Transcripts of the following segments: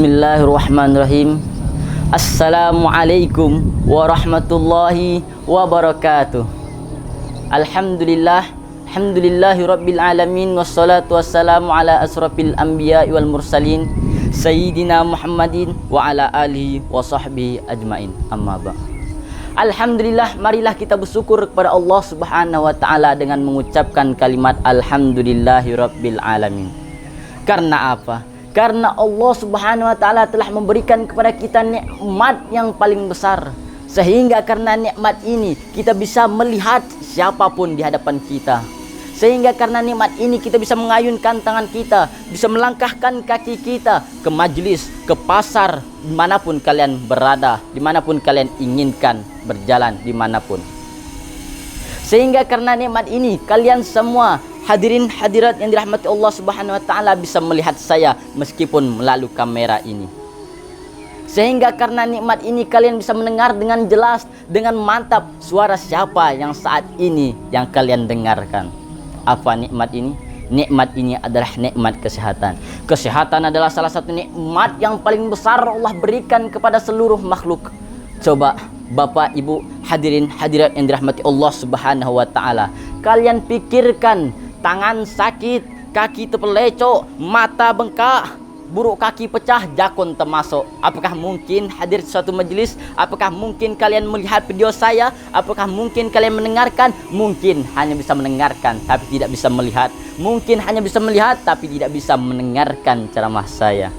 Bismillahirrahmanirrahim. Assalamualaikum warahmatullahi wabarakatuh. Alhamdulillahi rabbil alamin, wassalatu wassalamu ala asrafil anbiya'i wal mursalin sayyidina Muhammadin wa ala alihi wa sahbihi ajmain. Amma ba'. Alhamdulillah, marilah kita bersyukur kepada Allah Subhanahu wa taala dengan mengucapkan kalimat alhamdulillahi rabbil alamin. Karena apa? Karena Allah Subhanahu wa taala telah memberikan kepada kita nikmat yang paling besar. Sehingga karena nikmat ini kita bisa melihat siapapun di hadapan kita. Sehingga karena nikmat ini kita bisa mengayunkan tangan kita, bisa melangkahkan kaki kita ke majlis, ke pasar, dimanapun kalian berada, dimanapun kalian inginkan berjalan, dimanapun. Sehingga karena nikmat ini kalian semua hadirin hadirat yang dirahmati Allah Subhanahu wa taala bisa melihat saya meskipun melalui kamera ini. Sehingga karena nikmat ini kalian bisa mendengar dengan jelas, dengan mantap suara siapa yang saat ini yang kalian dengarkan. Apa nikmat ini? Nikmat ini adalah nikmat kesehatan. Kesehatan adalah salah satu nikmat yang paling besar Allah berikan kepada seluruh makhluk. Coba Bapak, Ibu, hadirin hadirat yang dirahmati Allah Subhanahu wa taala, kalian pikirkan tangan sakit, kaki terpelecok, mata bengkak, buruk kaki pecah, jakun termasuk. Apakah mungkin hadir di suatu majelis? Apakah mungkin kalian melihat video saya? Apakah mungkin kalian mendengarkan? Mungkin hanya bisa mendengarkan tapi tidak bisa melihat. Mungkin hanya bisa melihat tapi tidak bisa mendengarkan ceramah saya.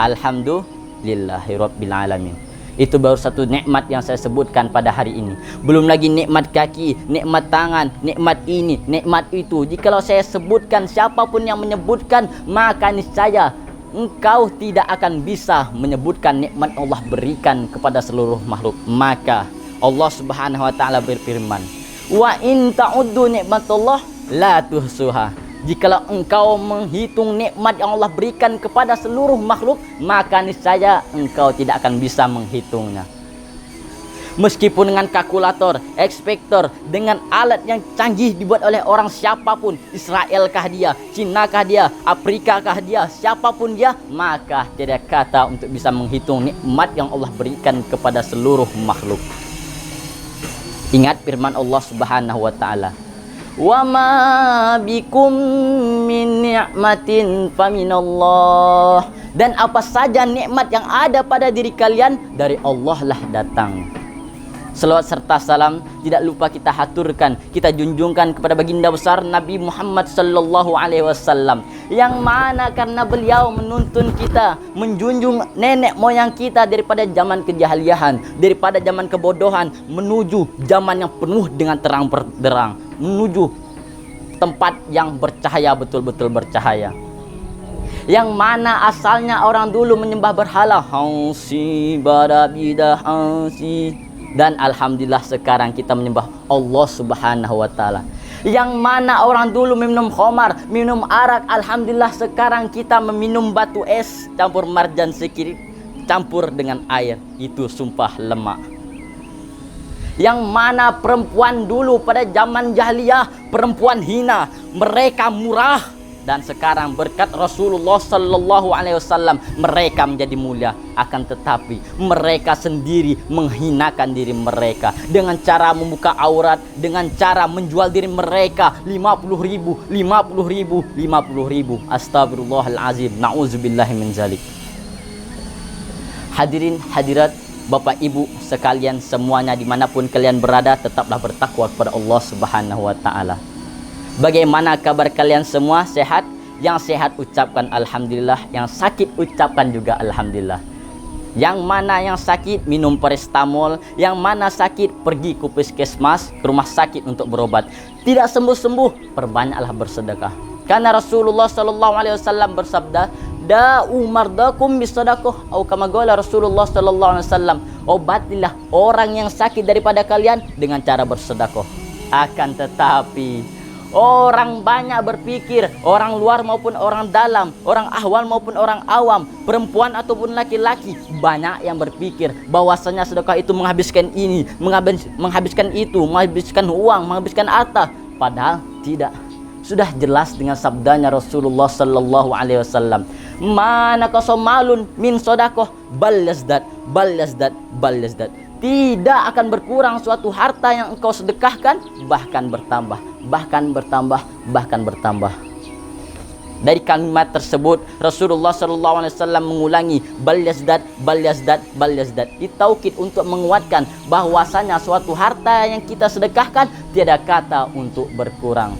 Alhamdulillahirabbil alamin. Itu baru satu nikmat yang saya sebutkan pada hari ini. Belum lagi nikmat kaki, nikmat tangan, nikmat ini, nikmat itu. Jikalau saya sebutkan, siapapun yang menyebutkan, maka niscaya engkau tidak akan bisa menyebutkan nikmat Allah berikan kepada seluruh makhluk. Maka Allah Subhanahu wa taala berfirman, "Wa in ta'uddu nikmatullah la tuhsuha." Jikalau engkau menghitung nikmat yang Allah berikan kepada seluruh makhluk, maka niscaya engkau tidak akan bisa menghitungnya. Meskipun dengan kalkulator, ekspektor, dengan alat yang canggih dibuat oleh orang siapapun, Israel kah dia, Cina kah dia, Afrika kah dia, siapapun dia, maka tidak kata untuk bisa menghitung nikmat yang Allah berikan kepada seluruh makhluk. Ingat firman Allah Subhanahu wa taala, "Wa ma bikum min ni'matin faminallah." Dan apa saja nikmat yang ada pada diri kalian dari Allah lah datang. Selawat serta salam tidak lupa kita haturkan, kita junjungkan kepada baginda besar Nabi Muhammad sallallahu alaihi wasallam, yang mana karena beliau menuntun kita, menjunjung nenek moyang kita daripada zaman kejahiliahan, daripada zaman kebodohan menuju zaman yang penuh dengan terang benderang, menuju tempat yang bercahaya, betul-betul bercahaya. Yang mana asalnya orang dulu menyembah berhala, hansi barabidah hansi, dan alhamdulillah sekarang kita menyembah Allah Subhanahu wa taala. Yang mana orang dulu minum khamar, minum arak, alhamdulillah sekarang kita meminum batu es campur marjan sedikit, campur dengan air, itu sumpah lemak. Yang mana perempuan dulu pada zaman jahiliyah perempuan hina, mereka murah, dan sekarang berkat Rasulullah sallallahu alaihi wasallam mereka menjadi mulia. Akan tetapi mereka sendiri menghinakan diri mereka dengan cara membuka aurat, dengan cara menjual diri mereka 50.000, 50.000, 50.000. Astagfirullahalazim, na'udzubillahi min zalik. Hadirin hadirat, Bapak Ibu sekalian semuanya dimanapun kalian berada, tetaplah bertakwa kepada Allah Subhanahu wa taala. Bagaimana kabar kalian semua? Sehat? Yang sehat ucapkan alhamdulillah, yang sakit ucapkan juga alhamdulillah. Yang mana yang sakit minum paracetamol, yang mana sakit pergi ke puskesmas, ke rumah sakit untuk berobat. Tidak sembuh-sembuh, perbanyaklah bersedekah. Karena Rasulullah sallallahu alaihi wasallam bersabda, "Da'u mardakum bisadaqah," atau kama qala Rasulullah sallallahu alaihi wasallam, obatilah orang yang sakit daripada kalian dengan cara bersedekah. Akan tetapi orang banyak berpikir, orang luar maupun orang dalam, orang ahwal maupun orang awam, perempuan ataupun laki-laki, banyak yang berpikir bahwasanya sedekah itu menghabiskan ini, menghabiskan itu, menghabiskan uang, menghabiskan harta. Padahal tidak. Sudah jelas dengan sabdanya Rasulullah sallallahu alaihi wasallam, Mana malun min sodakoh bal yazdad bal yazdad bal yazdad. Tidak akan berkurang suatu harta yang engkau sedekahkan, bahkan bertambah, bahkan bertambah, bahkan bertambah. Dari kalimat tersebut Rasulullah SAW mengulangi bal yazdad bal yazdad bal yazdad, ditaukid untuk menguatkan bahwasanya suatu harta yang kita sedekahkan tiada kata untuk berkurang.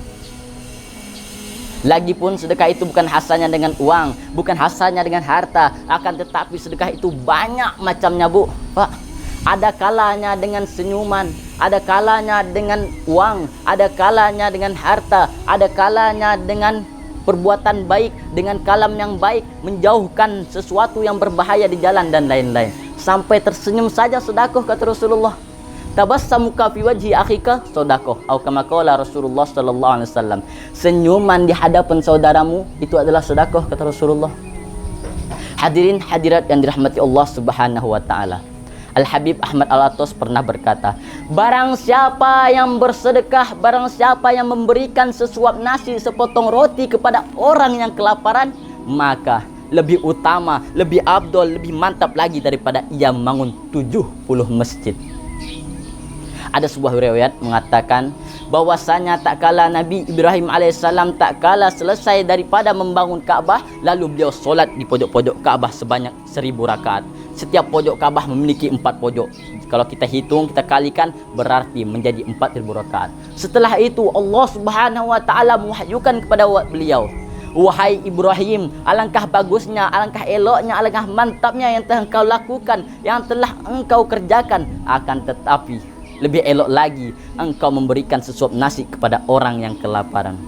Lagipun sedekah itu bukan hasilnya dengan uang, bukan hasilnya dengan harta, akan tetapi sedekah itu banyak macamnya, Bu, Pak. Ada kalanya dengan senyuman, ada kalanya dengan uang, ada kalanya dengan harta, ada kalanya dengan perbuatan baik, dengan kalam yang baik, menjauhkan sesuatu yang berbahaya di jalan dan lain-lain. Sampai tersenyum saja sedekah, kata Rasulullah. Tabassamuka fi wajhi akhika sedekah, atau kama qala Rasulullah sallallahu alaihi wasallam. Senyuman di hadapan saudaramu itu adalah sedekah, kata Rasulullah. Hadirin hadirat yang dirahmati Allah Subhanahu wa taala. Al-Habib Ahmad Al-Atos pernah berkata, barang siapa yang bersedekah, barang siapa yang memberikan sesuap nasi, sepotong roti kepada orang yang kelaparan, maka lebih utama, lebih afdol, lebih mantap lagi daripada ia membangun 70 masjid. Ada sebuah riwayat mengatakan bahwasanya tak kala Nabi Ibrahim alaihissalam tak kala selesai daripada membangun Ka'bah, lalu beliau solat di pojok-pojok Ka'bah sebanyak 1000 rakaat. Setiap pojok Ka'bah memiliki 4 pojok. Kalau kita hitung, kita kalikan, berarti menjadi 4000 rakaat. Setelah itu Allah Subhanahu wa taala mewahyukan kepada beliau, wahai Ibrahim, alangkah bagusnya, alangkah eloknya, alangkah mantapnya yang telah engkau lakukan, yang telah engkau kerjakan. Akan tetapi lebih elok lagi engkau memberikan sesuap nasi kepada orang yang kelaparan.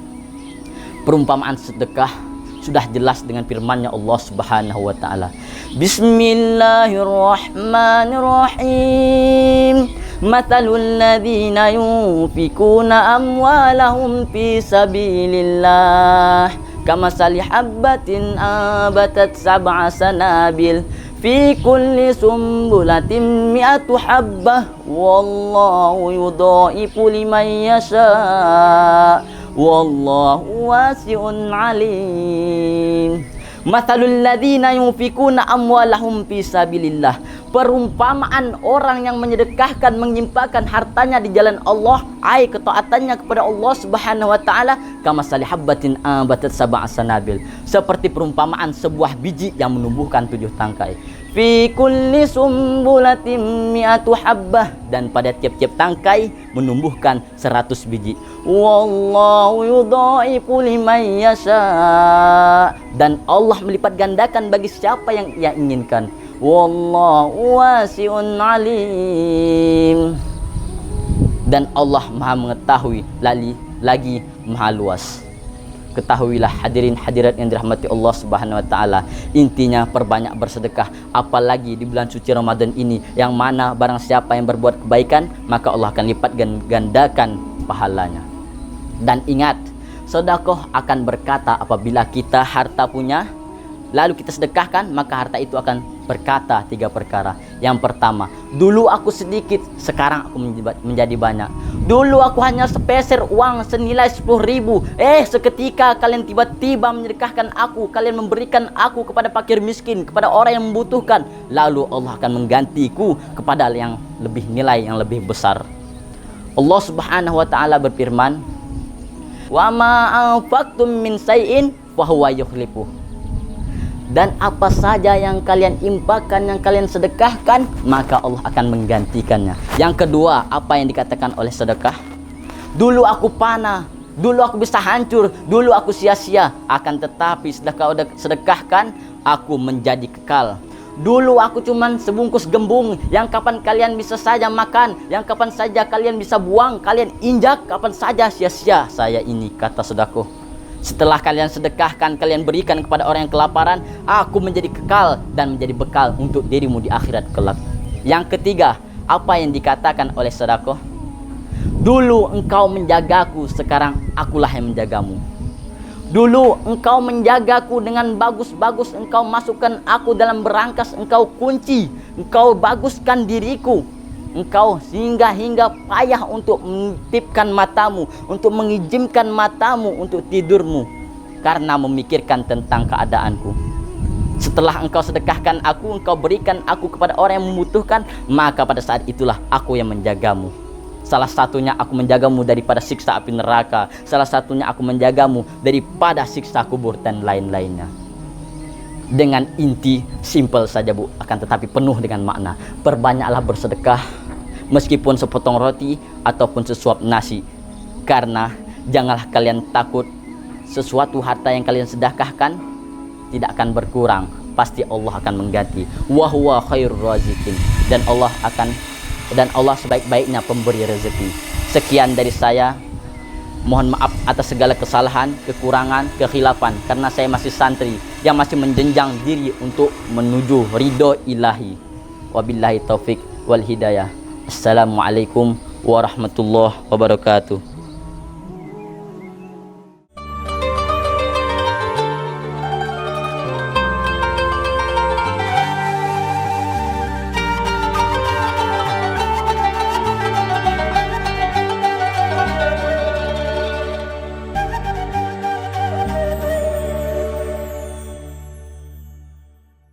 Perumpamaan sedekah sudah jelas dengan firman-Nya Allah Subhanahu wa taala. Bismillahirrahmanirrahim. Mathalul ladzina yunfikuna amwalahum fi sabilillah kamasali habbatin ambatat sab'a sanabil fi kulli sumbulatin mi'atu habbah wallahu yudha'ifu liman yasha wallahu wasi'un alim. Mathalul ladzina yunfikuna amwalahum fi sabilillah. Perumpamaan orang yang menyedekahkan, menyimpahkan hartanya di jalan Allah, ai ketaatannya kepada Allah Subhanahu wa taala, kamasali habbatin ambatat sab'a sanabil, seperti perumpamaan sebuah biji yang menumbuhkan 7 tangkai. Fi kulli sumbulatin mi'atu habbah, dan pada tiap-tiap tangkai menumbuhkan 100 biji. Wallahu yudha'ifu liman yasha, dan Allah melipat gandakan bagi siapa yang Ia inginkan. Wallahu wasi'un alim, dan Allah Maha mengetahui lagi Maha luas. Ketahuilah hadirin hadirat yang dirahmati Allah Subhanahu wa taala, intinya perbanyak bersedekah, apalagi di bulan suci Ramadan ini, yang mana barang siapa yang berbuat kebaikan maka Allah akan lipat gandakan pahalanya. Dan ingat, sedekah akan berkata apabila kita harta punya lalu kita sedekahkan, maka harta itu akan berkata 3 perkara. Yang pertama, dulu aku sedikit, sekarang aku menjadi banyak. Dulu aku hanya sepeser uang senilai 10.000. Seketika kalian tiba-tiba menyedekahkan aku, kalian memberikan aku kepada fakir miskin, kepada orang yang membutuhkan. Lalu Allah akan menggantiku kepada yang lebih nilai, yang lebih besar. Allah Subhanahu wa taala berfirman, "Wa ma anfaqtum min shay'in fa huwa yukhlifuh." Dan apa saja yang kalian infakkan, yang kalian sedekahkan, maka Allah akan menggantikannya. Yang kedua, apa yang dikatakan oleh sedekah? Dulu aku panah, dulu aku bisa hancur, dulu aku sia-sia. Akan tetapi setelah kau sedekahkan, aku menjadi kekal. Dulu aku cuman sebungkus gembung, yang kapan kalian bisa saja makan, yang kapan saja kalian bisa buang, kalian injak, kapan saja sia-sia saya ini, kata sedekah. Setelah kalian sedekahkan, kalian berikan kepada orang yang kelaparan, aku menjadi kekal dan menjadi bekal untuk dirimu di akhirat kelak. Yang ketiga, apa yang dikatakan oleh sedekah? Dulu engkau menjagaku, sekarang akulah yang menjagamu. Dulu engkau menjagaku dengan bagus-bagus, engkau masukkan aku dalam berangkas, engkau kunci, engkau baguskan diriku. Engkau hingga payah untuk menitipkan matamu, untuk mengizinkan matamu untuk tidurmu, karena memikirkan tentang keadaanku. Setelah engkau sedekahkan aku, engkau berikan aku kepada orang yang membutuhkan, maka pada saat itulah aku yang menjagamu. Salah satunya aku menjagamu daripada siksa api neraka. Salah satunya aku menjagamu daripada siksa kubur dan lain-lainnya. Dengan inti simple saja Bu, akan tetapi penuh dengan makna. Perbanyaklah bersedekah, meskipun sepotong roti ataupun sesuap nasi. Karena janganlah kalian takut, sesuatu harta yang kalian sedekahkan tidak akan berkurang, pasti Allah akan mengganti. Wa huwa khairur raziqin, dan Allah sebaik-baiknya pemberi rezeki. Sekian dari saya. Mohon maaf atas segala kesalahan, kekurangan, kekhilafan, karena saya masih santri yang masih menjenjang diri untuk menuju ridho ilahi. Wabillahi taufik wal hidayah. Assalamualaikum warahmatullahi wabarakatuh.